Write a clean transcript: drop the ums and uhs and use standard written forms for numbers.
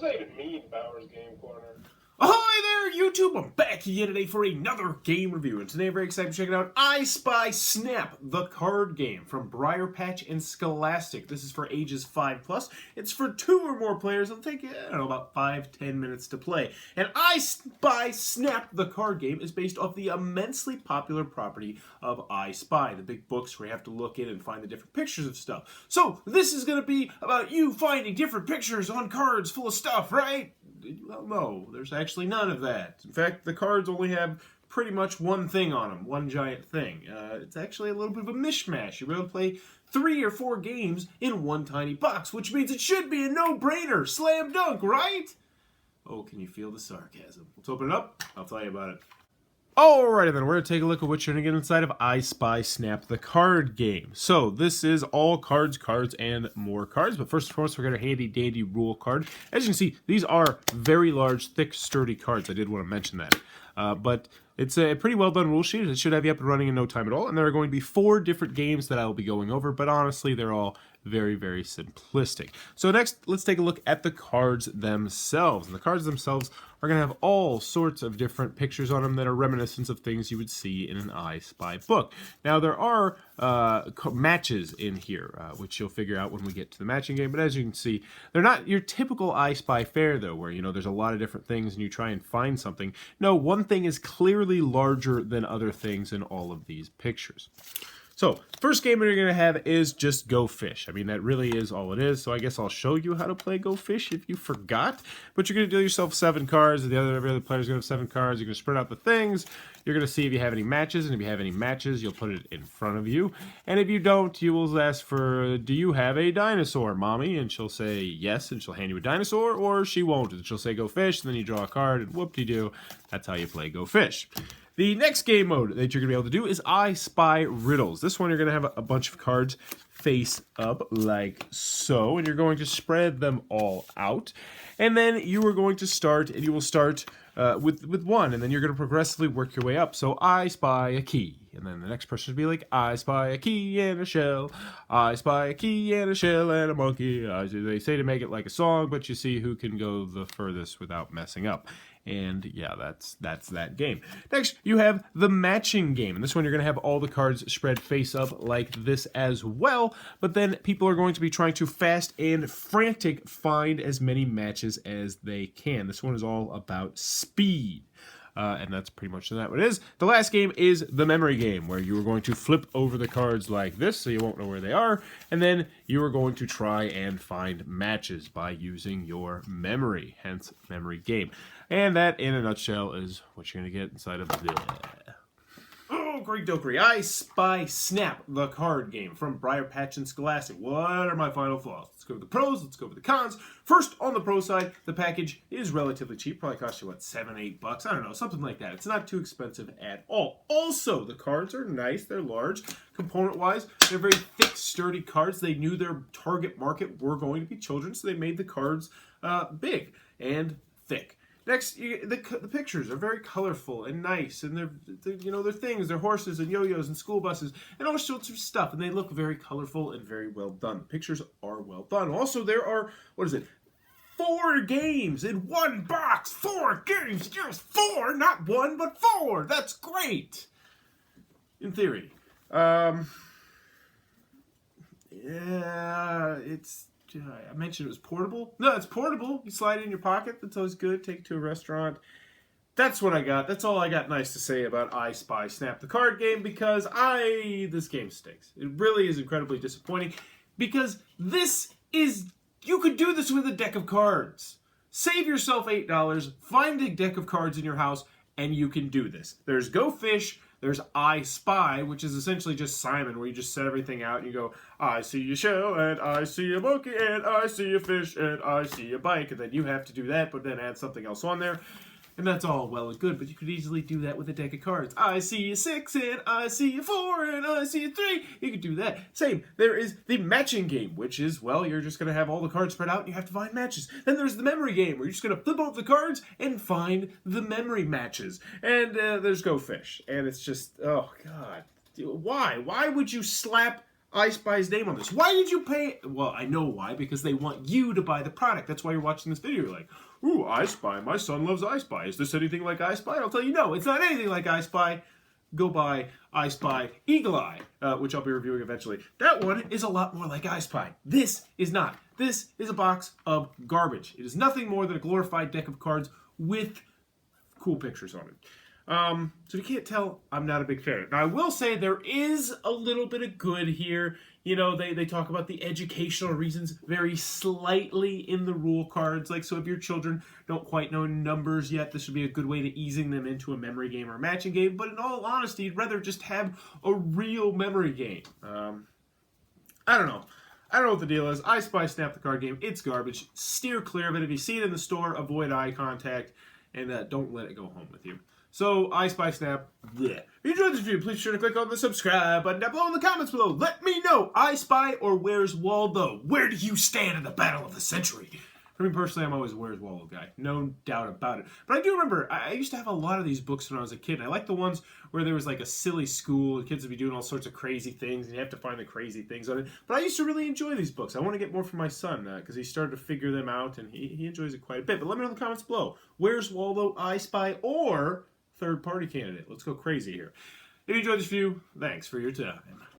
does that even mean, Bowers Game Corner? Ahoy there, YouTube! I'm back again today for another game review, and today I'm very excited to check out I Spy Snap, the card game from Briar Patch and Scholastic. This is for ages 5+. It's for 2 or more players. It'll take, I don't know, about 5-10 minutes to play. And I Spy Snap, the card game, is based off the immensely popular property of I Spy, the big books where you have to look in and find the different pictures of stuff. So this is going to be about you finding different pictures on cards full of stuff, right? Well, no, there's actually none of that. In fact, the cards only have pretty much one thing on them, one giant thing. It's actually a little bit of a mishmash. You're able to play 3 or 4 games in one tiny box, which means it should be a no-brainer, slam dunk, right? Oh, can you feel the sarcasm? Let's open it up. I'll tell you about it. Alrighty then, we're going to take a look at what you're going to get inside of I Spy Snap, the card game. So, this is all cards, and more cards. But first and foremost, we're going to handy dandy rule card. As you can see, these are very large, thick, sturdy cards. I did want to mention that. But it's a pretty well done rule sheet. It should have you up and running in no time at all. And there are going to be 4 different games that I will be going over. But honestly, they're all very, very simplistic. So next, let's take a look at the cards themselves. And the cards themselves are going to have all sorts of different pictures on them that are reminiscent of things you would see in an I Spy book. Now, there are matches in here, which you'll figure out when we get to the matching game. But as you can see, they're not your typical I Spy fare, though, where, you know, there's a lot of different things and you try and find something. No, one thing is clearly larger than other things in all of these pictures. So, first game you're going to have is just Go Fish. I mean, that really is all it is, so I guess I'll show you how to play Go Fish if you forgot. But you're going to deal yourself 7 cards, every other player's going to have 7 cards. You're going to spread out the things. You're going to see if you have any matches, and if you have any matches, you'll put it in front of you. And if you don't, you will ask for, do you have a dinosaur, Mommy? And she'll say yes, and she'll hand you a dinosaur, or she won't, and she'll say Go Fish, and then you draw a card, and whoop-de-doo, that's how you play Go Fish. The next game mode that you're going to be able to do is I Spy Riddles. This one you're going to have a bunch of cards face up like so, and you're going to spread them all out. And then you are going to start, and you will start with 1, and then you're going to progressively work your way up. So I spy a key. And then the next person should be like, I spy a key and a shell. I spy a key and a shell and a monkey. They say to make it like a song, but you see who can go the furthest without messing up. And yeah, that's that game. Next, you have the matching game. And this one, you're going to have all the cards spread face up like this as well. But then people are going to be trying to fast and frantic find as many matches as they can. This one is all about speed. And that's pretty much what it is. The last game is the memory game, where you are going to flip over the cards like this so you won't know where they are, and then you are going to try and find matches by using your memory, hence memory game. And that, in a nutshell, is what you're going to get inside of this. Oh, great dokery. I Spy Snap, the card game from Briar Patch and Scholastic. What are my final thoughts? Let's go over the pros, let's go over the cons. First, on the pro side, the package is relatively cheap. Probably cost you, what, $7, $8? I don't know, something like that. It's not too expensive at all. Also, the cards are nice. They're large. Component-wise, they're very thick, sturdy cards. They knew their target market were going to be children, so they made the cards big and thick. Next, the pictures are very colorful and nice, and they're things. They're horses and yo-yos and school buses and all sorts of stuff, and they look very colorful and very well done. The pictures are well done. Also, there are 4 games in one box. 4 games, yes, 4, not 1, but 4. That's great. In theory, yeah, it's. I mentioned it was portable. No, it's portable. You slide it in your pocket. That's always good. Take it to a restaurant. That's what I got. That's all I got nice to say about I Spy Snap, the card game, because this game stinks. It really is incredibly disappointing, because you could do this with a deck of cards. Save yourself $8, find a deck of cards in your house, and you can do this. There's Go Fish. There's I Spy, which is essentially just Simon, where you just set everything out and you go, I see a shell, and I see a monkey, and I see a fish, and I see a bike. And then you have to do that, but then add something else on there. And that's all well and good, but you could easily do that with a deck of cards. I see a 6, and I see a 4, and I see a 3. You could do that. Same. There is the matching game, which is, well, you're just going to have all the cards spread out, and you have to find matches. Then there's the memory game, where you're just going to flip over the cards and find the memory matches. And there's Go Fish. And it's just, oh, God. Why? Why would you slap I Spy's name on this. Why did you pay? Well, I know why, because they want you to buy the product. That's why you're watching this video. You're like, ooh, I Spy. My son loves I Spy. Is this anything like I Spy? I'll tell you, no, it's not anything like I Spy. Go buy I Spy Eagle Eye, which I'll be reviewing eventually. That one is a lot more like I Spy. This is not. This is a box of garbage. It is nothing more than a glorified deck of cards with cool pictures on it. So if you can't tell, I'm not a big fan. Now, I will say there is a little bit of good here. You know, they talk about the educational reasons very slightly in the rule cards. Like, so if your children don't quite know numbers yet, this would be a good way to easing them into a memory game or a matching game. But in all honesty, you'd rather just have a real memory game. I don't know. I don't know what the deal is. I Spy Snap the card game. It's garbage. Steer clear of it. If you see it in the store, avoid eye contact. And don't let it go home with you. So, I Spy Snap, bleh. If you enjoyed this video, please be sure to click on the subscribe button down below in the comments below. Let me know, I Spy or Where's Waldo? Where do you stand in the battle of the century? For me personally, I'm always a Where's Waldo guy. No doubt about it. But I do remember, I used to have a lot of these books when I was a kid. And I liked the ones where there was like a silly school. The kids would be doing all sorts of crazy things. And you have to find the crazy things on it. But I used to really enjoy these books. I want to get more from my son because he started to figure them out. And he enjoys it quite a bit. But let me know in the comments below. Where's Waldo, I Spy, or third-party candidate? Let's go crazy here. If you enjoyed this video, thanks for your time.